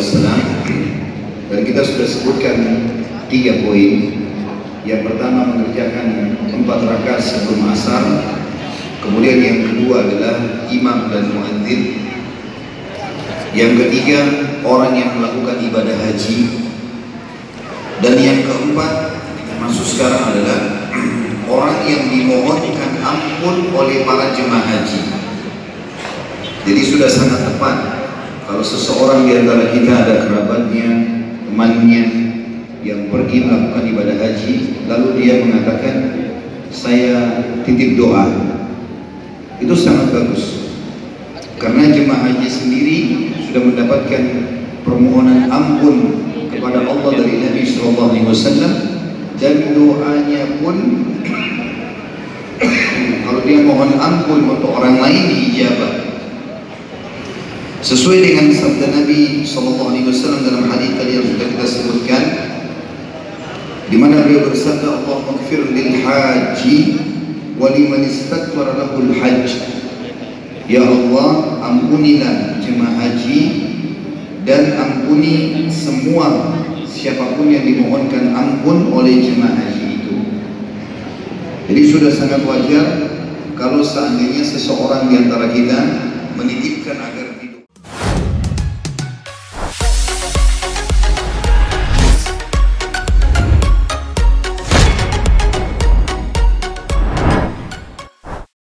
Wassalam. Dan kita sudah sebutkan 3 poin. Yang pertama mengerjakan 4 rakaat sebelum asar. Kemudian yang kedua adalah imam dan muadzin. Yang ketiga orang yang melakukan ibadah haji. Dan yang keempat termasuk sekarang adalah orang yang dimohonkan ampun oleh para jemaah haji. Jadi sudah sangat tepat kalau seseorang di antara kita ada kerabatnya, temannya yang pergi melakukan ibadah haji, lalu dia mengatakan saya titip doa, itu sangat bagus. Karena jemaah haji sendiri sudah mendapatkan permohonan ampun kepada Allah dari Nabi SAW, dan doanya pun kalau dia mohon ampun untuk orang lain diijabah. Sesuai dengan sabda Nabi SAW dalam hadis tadi yang sudah kita sebutkan, di mana beliau bersabda, Allahumma ighfir lil haji wa liman istaghfara lahul hajj. Ya Allah, ampunilah jemaah haji dan ampuni semua siapapun yang dimohonkan ampun oleh jemaah haji itu. Jadi sudah sangat wajar kalau seandainya seseorang di antara kita menitipkan agama